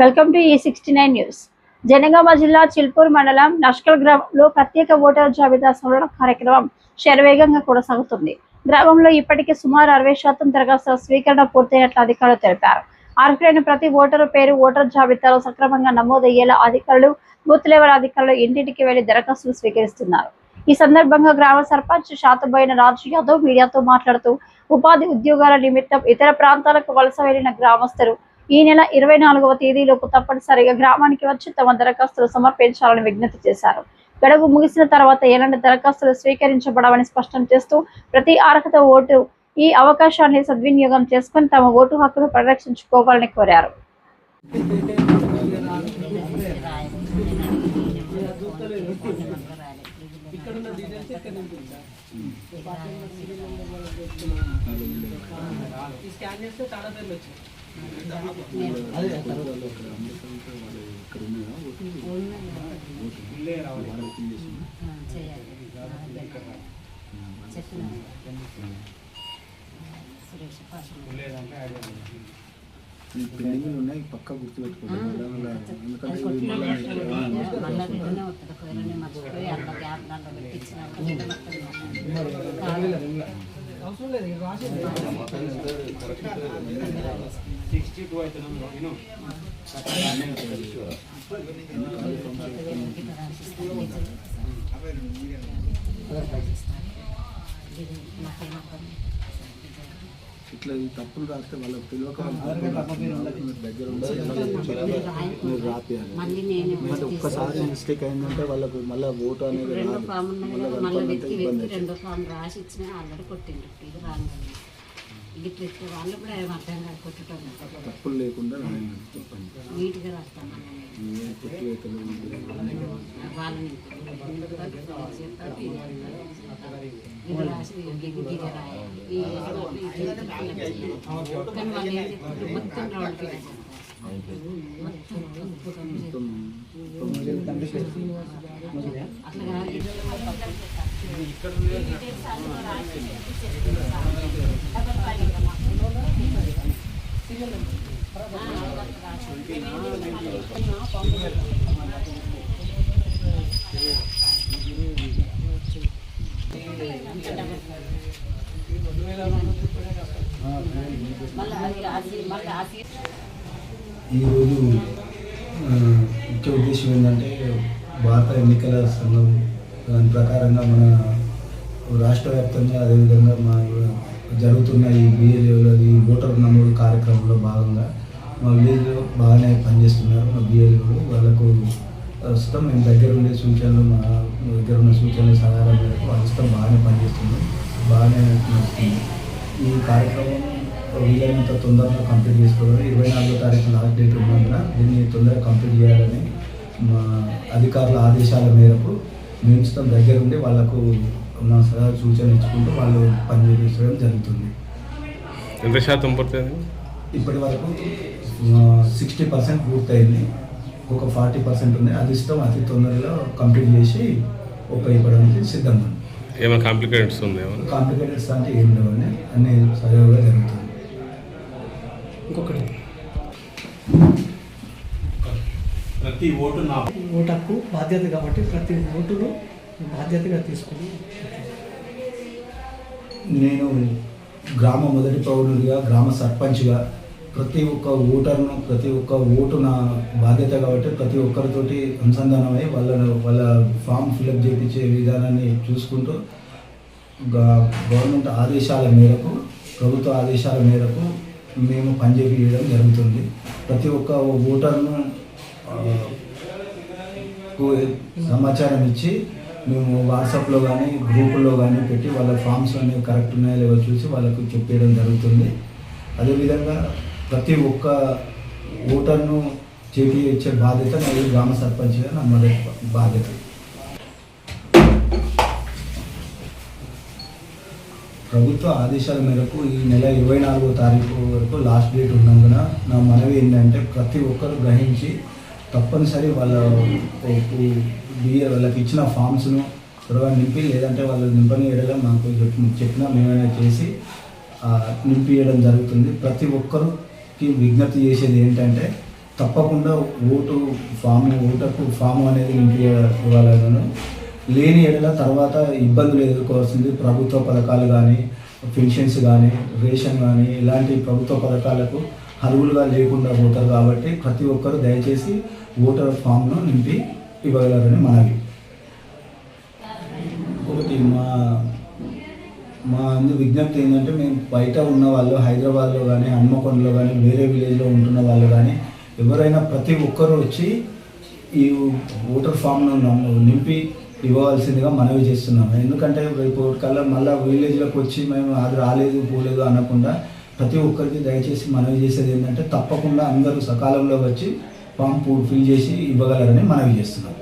Welcome to E69 news. Janagama జిల్లా చిల్పూర్ మండలం నష్కల్ గ్రామంలో ప్రత్యేక ఓటర్ జాబితా సవరణ కార్యక్రమం శరవేగంగా కొనసాగుతుంది. గ్రామంలో ఇప్పటికే సుమారు 60% దరఖాస్తుల స్వీకరణ పూర్తయినట్లు అధికారులు తెలిపారు. అర్హులైన ప్రతి ఓటరు పేరు ఓటర్ జాబితాలో సక్రమంగా నమోదయ్యేలా అధికారులు, బూత్ లెవెల్ అధికారులు ఇంటింటికి వెళ్లి దరఖాస్తులు స్వీకరిస్తున్నారు. ఈ సందర్భంగా గ్రామ సర్పంచ్ శాతబోయిన రాజు యాదవ్ మీడియాతో మాట్లాడుతూ ఉపాధి ఉద్యోగాల నిమిత్తం ఇతర ప్రాంతాలకు వలస వెళ్లిన గ్రామస్తులు ఈ నెల 24వ తేదీలోపు తప్పనిసరిగా గ్రామానికి వచ్చి తమ దరఖాస్తులు సమర్పించాలని విజ్ఞప్తి చేశారు. గడువు ముగిసిన తర్వాత ఎలాంటి దరఖాస్తులు స్వీకరించబడవని స్పష్టం చేస్తూ ప్రతి అర్హత ఓటు ఈ అవకాశాన్ని సద్వినియోగం చేసుకుని తమ ఓటు హక్కును పరిరక్షించుకోవాలని కోరారు. పెండింగ్లు ఉన్నాయి, పక్క గుర్తుపెట్టుకోవాలి. ఇట్లా ఈ తప్పులు రాస్తే వాళ్ళకి తెలియక దగ్గర రాపియాలి. ఒక్కసారి మిస్టేక్ అయిందంటే వాళ్ళకు మళ్ళీ ఓటు అనేది తప్పులు లేకుండా నీట్గా రాస్తాను. ఈరోజు ముఖ్య ఉద్దేశం ఏంటంటే భారత ఎన్నికల సంఘం దాని ప్రకారంగా మన రాష్ట్ర వ్యాప్తంగా అదేవిధంగా మా జరుగుతున్న ఈ బిఎల్ఏలో ఈ ఓటర్ నమోదు కార్యక్రమంలో భాగంగా మా విలేజ్లో బాగానే పనిచేస్తున్నారు. మా బిఎల్ఏలు వాళ్ళకు ప్రస్తుతం మేము దగ్గర ఉండే సూచనలు, మా దగ్గర ఉన్న సూచనలు సహాయం మేరకు ప్రస్తుతం బాగానే పనిచేస్తున్నాం, బాగానే నడుస్తుంది. ఈ కార్యక్రమం వీలైనంత తొందరగా కంప్లీట్ చేసుకోవాలి. 24వ తారీఖు లాస్ట్ డేట్ ఉన్నందున దీన్ని తొందరగా కంప్లీట్ చేయాలని మా అధికారుల ఆదేశాల మేరకు మేము దగ్గర ఉండి వాళ్ళకు మా సలహా సూచన ఇచ్చుకుంటూ వాళ్ళు పనిచేయించడం జరుగుతుంది. ఎంత శాతం పూర్తయింది? ఇప్పటి వరకు 60% పూర్తయింది. ఒక 40% ఉంది. అది ఇష్టం అతి తొందరగా కంప్లీట్ చేసి ఉపయోగపడడానికి సిద్ధంగా ఉంది. ఏమైనా కాంప్లికేటెడ్స్ ఉంది? కాంప్లికేటెడ్స్ అంటే ఏం లేవని అన్ని సజావుగా జరుగుతుంది. ఇంకొకటి ప్రతి ఓటు హక్కు బాధ్యత కాబట్టి ప్రతి ఓటును బాధ్యతగా తీసుకుని నేను గ్రామ మొదటి పౌరుడిగా, గ్రామ సర్పంచ్గా ప్రతి ఒక్క ఓటర్ను, ప్రతి ఒక్క ఓటు నా బాధ్యత కాబట్టి ప్రతి ఒక్కరితోటి అనుసంధానమై వాళ్ళ ఫామ్ ఫిలప్ చేయించే విధానాన్ని చూసుకుంటూ గవర్నమెంట్ ఆదేశాల మేరకు, ప్రభుత్వ ఆదేశాల మేరకు మేము పనిచేయడం జరుగుతుంది. ప్రతి ఒక్క ఓటర్ను సమాచారం ఇచ్చి మేము వాట్సాప్లో కానీ గ్రూపుల్లో కానీ పెట్టి వాళ్ళ ఫామ్స్ అన్నీ కరెక్ట్ ఉన్నాయో లేవో చూసి వాళ్ళకు చెప్పేయడం జరుగుతుంది. అదేవిధంగా ప్రతి ఒక్క ఓటర్ను చేయించే బాధ్యత నా గ్రామ సర్పంచ్గా నా మొదటి బాధ్యత. ప్రభుత్వ ఆదేశాల మేరకు ఈ నెల 24వ తారీఖు వరకు లాస్ట్ డేట్ ఉన్నందున నా మనవి ఏంటంటే ప్రతి ఒక్కరు గ్రహించి తప్పనిసరి వాళ్ళకి ఇచ్చిన ఫామ్స్ను త్వరగా నింపి, లేదంటే వాళ్ళు నింపని ఎడలో మాకు చెప్పినా మేమైనా చేసి నింపియడం జరుగుతుంది. ప్రతి ఒక్కరికి విజ్ఞప్తి చేసేది ఏంటంటే తప్పకుండా ఓటకు ఫాము అనేది నింపి ఇవ్వాలను. లేని ఏడల తర్వాత ఇబ్బందులు ఎదుర్కోవాల్సింది. ప్రభుత్వ పథకాలు కానీ, పెన్షన్స్ కానీ, రేషన్ కానీ ఇలాంటి ప్రభుత్వ పథకాలకు అర్హులుగా లేకుండా పోతారు. కాబట్టి ప్రతి ఒక్కరు దయచేసి ఓటర్ ఫామ్ను నింపి ఇవ్వగలరని మనవి. ఒకటి మా విజ్ఞప్తి ఏంటంటే, మేము బయట ఉన్న వాళ్ళు హైదరాబాద్లో కానీ, హన్మకొండలో కానీ, వేరే విలేజ్లో ఉంటున్న వాళ్ళు కానీ ఎవరైనా ప్రతి ఒక్కరూ వచ్చి ఈ ఓటర్ ఫామ్ను నింపి ఇవ్వవలసిందిగా మనవి చేస్తున్నాము. ఎందుకంటే రేపు కల్లా మళ్ళీ విలేజ్లోకి వచ్చి మేము అది రాలేదు పోలేదు అనకుండా ప్రతి ఒక్కరికి దయచేసి మనవి చేసేది ఏంటంటే, తప్పకుండా అందరూ సకాలంలో వచ్చి ఫామ్ ఫిల్ చేసి ఇవ్వగలరని మనవి చేస్తున్నాం.